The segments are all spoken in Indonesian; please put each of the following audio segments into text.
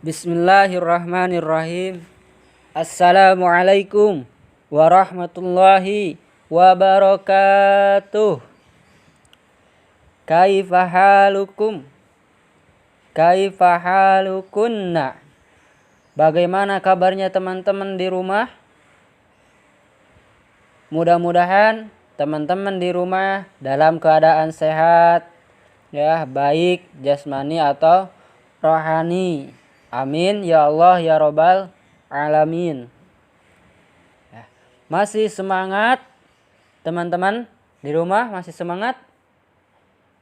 Bismillahirrahmanirrahim. Assalamualaikum warahmatullahi wabarakatuh. Kaifa halukum? Kaifa halukunna? Bagaimana kabarnya teman-teman di rumah? Mudah-mudahan teman-teman di rumah dalam keadaan sehat, ya, baik jasmani atau rohani. Amin ya Allah ya Robbal alamin. Ya. Masih semangat teman-teman di rumah, masih semangat?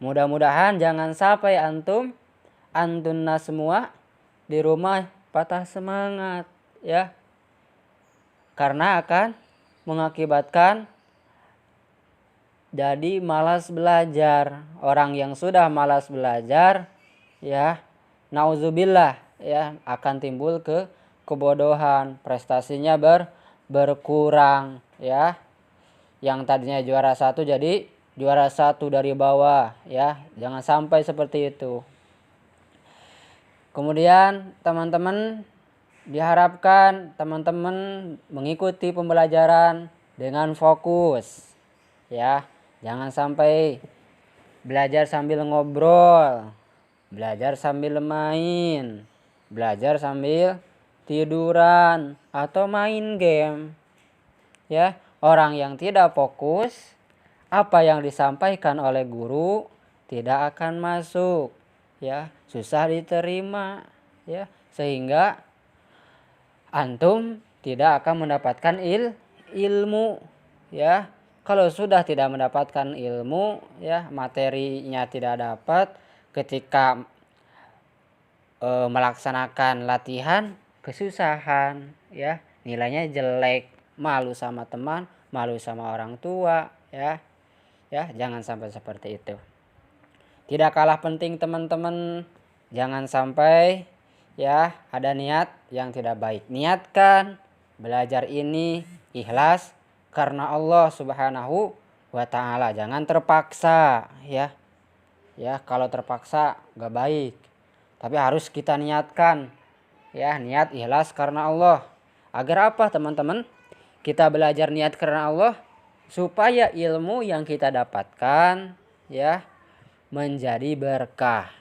Mudah-mudahan jangan sampai antunna semua di rumah patah semangat, ya. Karena akan mengakibatkan jadi malas belajar. Orang yang sudah malas belajar, ya, nauzubillah, ya, akan timbul kebodohan, prestasinya berkurang, ya. Yang tadinya juara 1 jadi juara 1 dari bawah, ya. Jangan sampai seperti itu. Kemudian teman-teman diharapkan teman-teman mengikuti pembelajaran dengan fokus, ya. Jangan sampai belajar sambil ngobrol, belajar sambil main, belajar sambil tiduran atau main game, ya. Orang yang tidak fokus, apa yang disampaikan oleh guru tidak akan masuk, ya, susah diterima, ya, sehingga antum tidak akan mendapatkan ilmu, ya. Kalau sudah tidak mendapatkan ilmu, ya, materinya tidak dapat, ketika melaksanakan latihan kesusahan, ya, nilainya jelek, malu sama teman, malu sama orang tua, ya. Ya, jangan sampai seperti itu. Tidak kalah penting teman-teman, jangan sampai, ya, ada niat yang tidak baik. Niatkan belajar ini ikhlas karena Allah Subhanahu wa ta'ala. Jangan terpaksa, ya. Ya, kalau terpaksa gak baik. Tapi harus kita niatkan, ya, niat ikhlas karena Allah. Agar apa teman-teman? Kita belajar niat karena Allah supaya ilmu yang kita dapatkan, ya, menjadi berkah,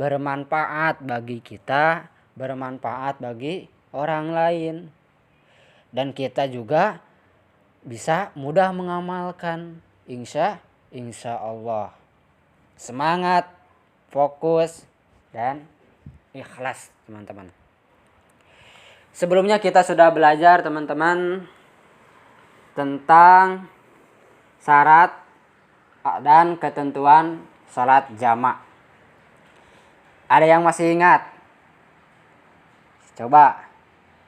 bermanfaat bagi kita, bermanfaat bagi orang lain, dan kita juga bisa mudah mengamalkan. Insya Allah. Semangat, fokus, dan ikhlas teman-teman. Sebelumnya kita sudah belajar teman-teman tentang syarat dan ketentuan sholat jamak. Ada yang masih ingat? Coba,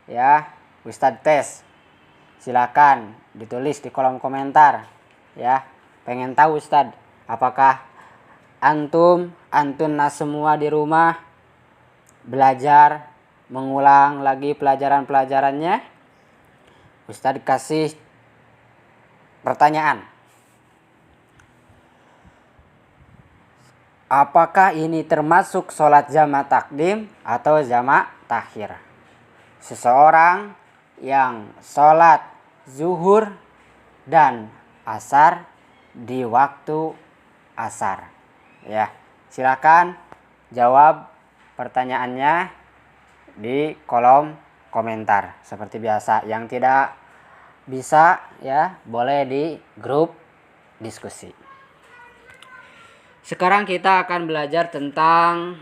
ya, Ustadz tes. Silakan ditulis di kolom komentar, ya. Pengen tahu Ustadz, apakah antunna semua di rumah belajar mengulang lagi pelajaran-pelajarannya? Ustadz kasih pertanyaan. Apakah ini termasuk sholat jamak takdim atau jamak takhir? Seseorang yang sholat zuhur dan asar di waktu asar, ya. Silakan jawab pertanyaannya di kolom komentar seperti biasa. Yang tidak bisa, ya, boleh di grup diskusi. Sekarang kita akan belajar tentang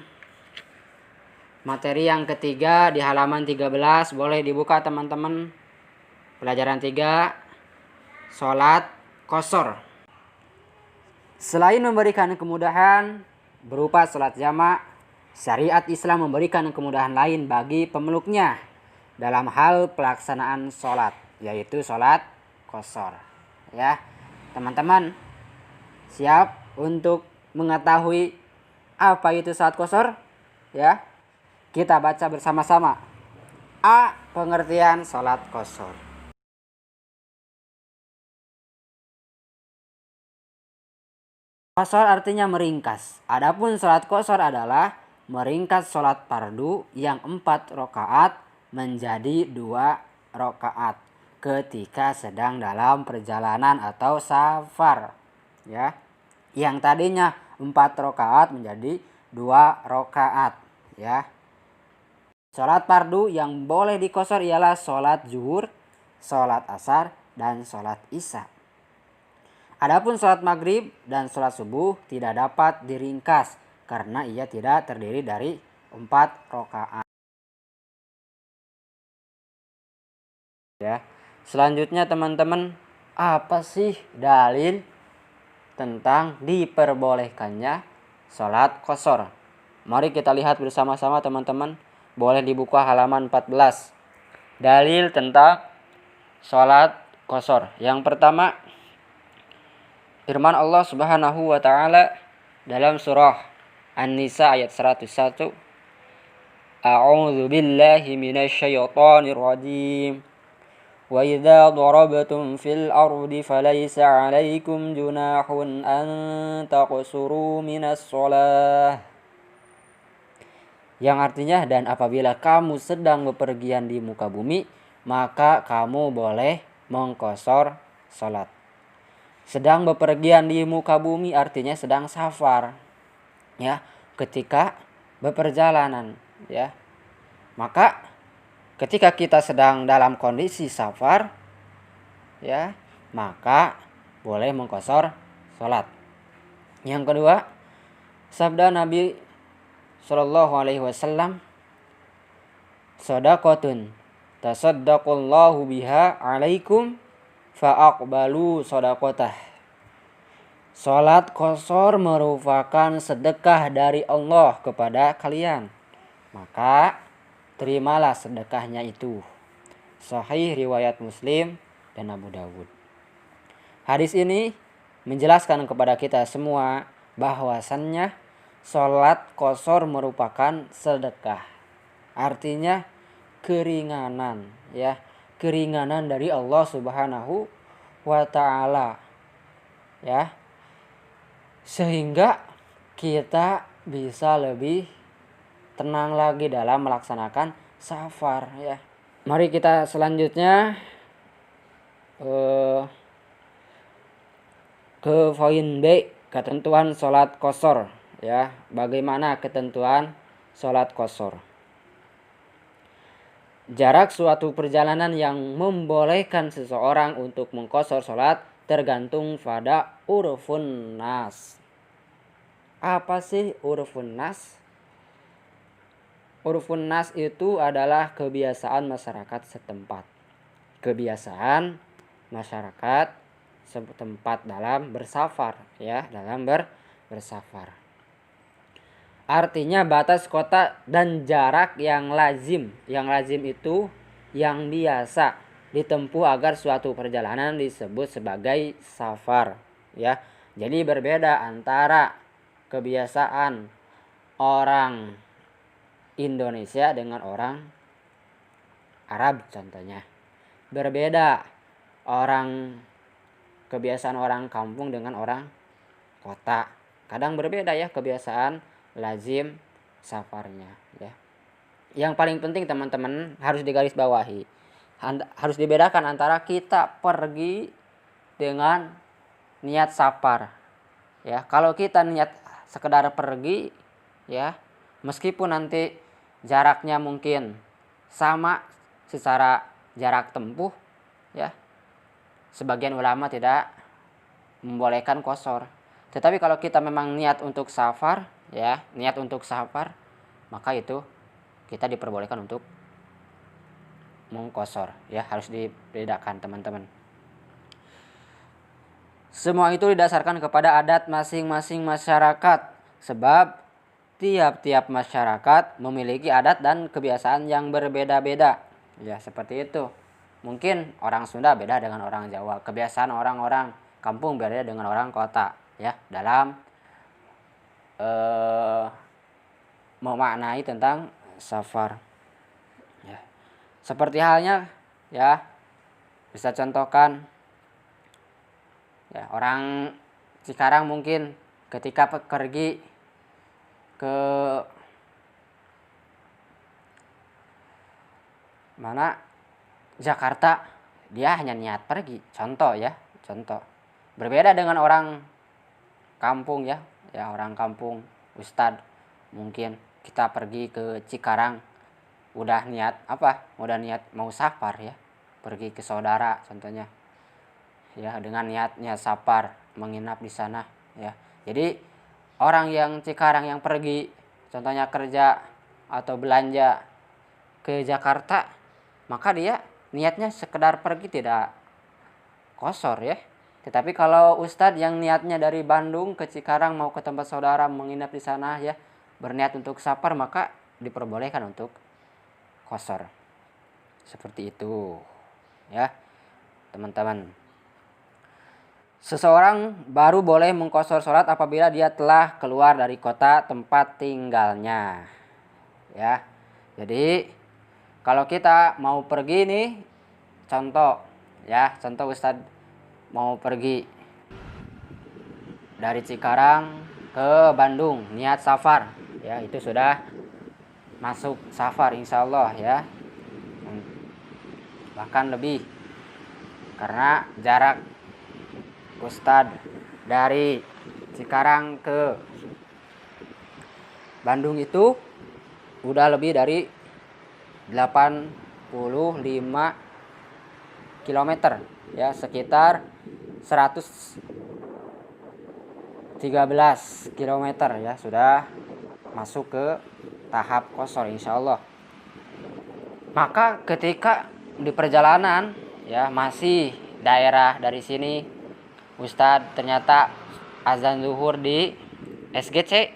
materi yang ketiga di halaman 13. Boleh dibuka teman-teman. Pelajaran 3, sholat qashar. Selain memberikan kemudahan berupa sholat jamak, syariat Islam memberikan kemudahan lain bagi pemeluknya dalam hal pelaksanaan sholat, yaitu sholat qashar, ya. Teman-teman siap untuk mengetahui apa itu sholat qashar, ya? Kita baca bersama-sama. A. Pengertian sholat qashar. Qashar artinya meringkas. Adapun sholat qashar adalah meringkas sholat fardu yang 4 rakaat menjadi 2 rakaat ketika sedang dalam perjalanan atau safar, ya. Yang tadinya 4 rakaat menjadi 2 rakaat, ya. Sholat fardu yang boleh dikosor ialah sholat zuhur, sholat asar, dan sholat isya. Adapun sholat maghrib dan sholat subuh tidak dapat diringkas karena ia tidak terdiri dari 4 rakaat. Ya. Selanjutnya teman-teman, apa sih dalil tentang diperbolehkannya sholat qashar? Mari kita lihat bersama-sama teman-teman. Boleh dibuka halaman 14. Dalil tentang sholat qashar. Yang pertama, firman Allah Subhanahu wa taala dalam surah An-Nisa ayat 101. A'udzu billahi minasyaitonir rajim. Wa idza darabtum fil ardi falaysa 'alaikum junahun an taqsuru minas shalah. Yang artinya, dan apabila kamu sedang bepergian di muka bumi, maka kamu boleh mengqashar salat. Sedang bepergian di muka bumi artinya sedang safar, ya, ketika beperjalanan, ya. Maka ketika kita sedang dalam kondisi safar, ya, maka boleh mengqashar salat. Yang kedua, sabda Nabi Sallallahu alaihi wasallam, shadaqatun tasaddaqallahu biha alaikum fa'aqbalu shadaqatah. Salat qashar merupakan sedekah dari Allah kepada kalian, maka terimalah sedekahnya itu. Sahih riwayat Muslim dan Abu Dawud. Hadis ini menjelaskan kepada kita semua bahwasannya salat qashar merupakan sedekah. Artinya keringanan, ya, keringanan dari Allah Subhanahu wa taala, ya. Sehingga kita bisa lebih tenang lagi dalam melaksanakan safar, ya. Mari kita selanjutnya ke poin B, ketentuan salat qashar, ya. Bagaimana ketentuan salat qashar? Jarak suatu perjalanan yang membolehkan seseorang untuk mengqashar salat tergantung pada urfun nas. Apa sih urfun nas? Urfun nas itu adalah kebiasaan masyarakat setempat. Kebiasaan masyarakat setempat dalam bersafar, ya, dalam bersafar. Artinya batas kota dan jarak yang lazim. Yang lazim itu yang biasa ditempuh agar suatu perjalanan disebut sebagai safar, ya. Jadi berbeda antara kebiasaan orang Indonesia dengan orang Arab contohnya. Berbeda kebiasaan orang kampung dengan orang kota. Kadang berbeda, ya, kebiasaan lazim safarnya, ya. Yang paling penting teman-teman harus digarisbawahi, harus dibedakan antara kita pergi dengan niat safar, ya. Kalau kita niat sekedar pergi, ya, meskipun nanti jaraknya mungkin sama secara jarak tempuh, ya, sebagian ulama tidak membolehkan qashar. Tetapi kalau kita memang niat untuk safar, ya, niat untuk safar, maka itu kita diperbolehkan untuk mengqashar, ya. Harus dibedakan teman-teman. Semua itu didasarkan kepada adat masing-masing masyarakat, sebab tiap-tiap masyarakat memiliki adat dan kebiasaan yang berbeda-beda, ya, seperti itu. Mungkin orang Sunda beda dengan orang Jawa, kebiasaan orang-orang kampung beda dengan orang kota, ya, dalam memaknai tentang safar, ya. Seperti halnya, ya, bisa contohkan, ya, orang Cikarang mungkin ketika pergi ke Mana Jakarta dia hanya niat pergi, contoh ya, contoh. Berbeda dengan orang kampung ya, orang kampung, Ustadz, mungkin kita pergi ke Cikarang, udah niat apa? Udah niat mau safar ya, pergi ke saudara contohnya, ya dengan niatnya safar, menginap di sana ya. Jadi orang yang Cikarang yang pergi, contohnya kerja atau belanja ke Jakarta, maka dia niatnya sekedar pergi, tidak kosor ya. Tetapi kalau Ustadz yang niatnya dari Bandung ke Cikarang mau ke tempat saudara menginap di sana ya, berniat untuk safar, maka diperbolehkan untuk kosor. Seperti itu ya teman-teman. Seseorang baru boleh mengkosor sholat apabila dia telah keluar dari kota tempat tinggalnya ya. Jadi kalau kita mau pergi nih, contoh ya, contoh Ustadz mau pergi dari Cikarang ke Bandung, niat safar ya, itu sudah masuk safar insya Allah ya, bahkan lebih, karena jarak Ustadz dari Cikarang ke Bandung itu udah lebih dari 85 km ya, sekitar 113 km ya, sudah masuk ke tahap kosor insya Allah. Maka ketika di perjalanan ya, masih daerah dari sini, Ustadz ternyata azan zuhur di SGC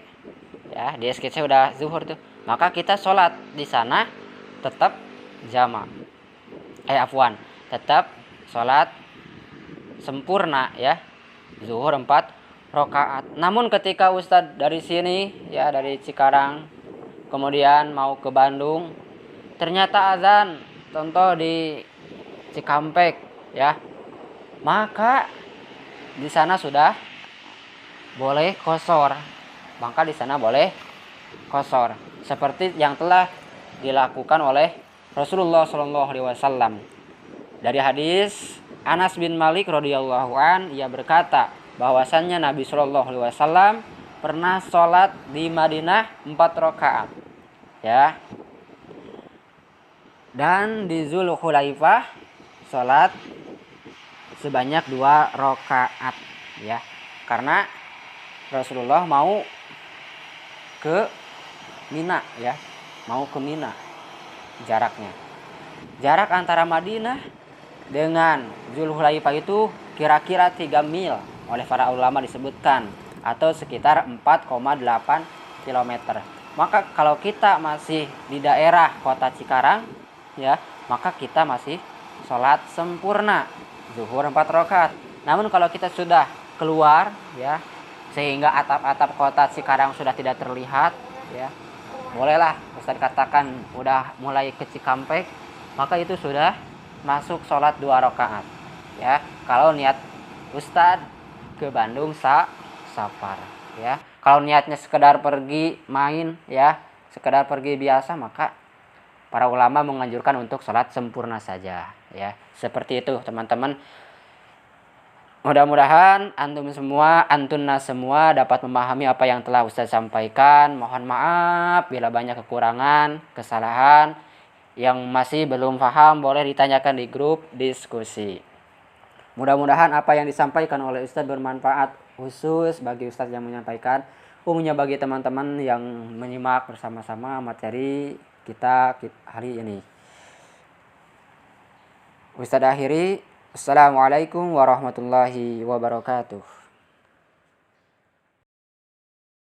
ya, di SGC udah zuhur tuh, maka kita sholat di sana tetap jama, tetap sholat sempurna ya, zuhur 4 rakaat. Namun ketika Ustadz dari sini ya, dari Cikarang kemudian mau ke Bandung, ternyata azan contoh di Cikampek ya, maka di sana sudah boleh kosor, maka di sana boleh kosor seperti yang telah dilakukan oleh Rasulullah SAW. Dari hadis Anas bin Malik radhiyallahu an, ia berkata bahwasannya Nabi SAW pernah sholat di Madinah 4 rakaat ya, dan di Zulhulaifah sholat sebanyak 2 rakaat ya, karena Rasulullah mau ke Mina ya, mau ke Mina. Jarak antara Madinah dengan Zulhulaifah itu kira-kira 3 mil oleh para ulama disebutkan, atau sekitar 4,8 km. Maka kalau kita masih di daerah kota Cikarang ya, maka kita masih sholat sempurna zuhur 4 rakaat. Namun kalau kita sudah keluar ya, sehingga atap-atap kota Cikarang sudah tidak terlihat ya, bolehlah Ustaz katakan udah mulai ke Cikampek, maka itu sudah masuk sholat 2 rakaat ya, kalau niat Ustaz ke Bandung safar ya. Kalau niatnya sekedar pergi main ya, sekedar pergi biasa, maka para ulama menganjurkan untuk sholat sempurna saja ya. Seperti itu teman-teman. Mudah-mudahan antunna semua dapat memahami apa yang telah Ustaz sampaikan. Mohon maaf bila banyak kekurangan, kesalahan. Yang masih belum paham boleh ditanyakan di grup diskusi. Mudah-mudahan apa yang disampaikan oleh Ustaz bermanfaat, khusus bagi Ustaz yang menyampaikan, umumnya bagi teman-teman yang menyimak bersama-sama materi kita hari ini. Ustaz akhiri, Assalamualaikum warahmatullahi wabarakatuh.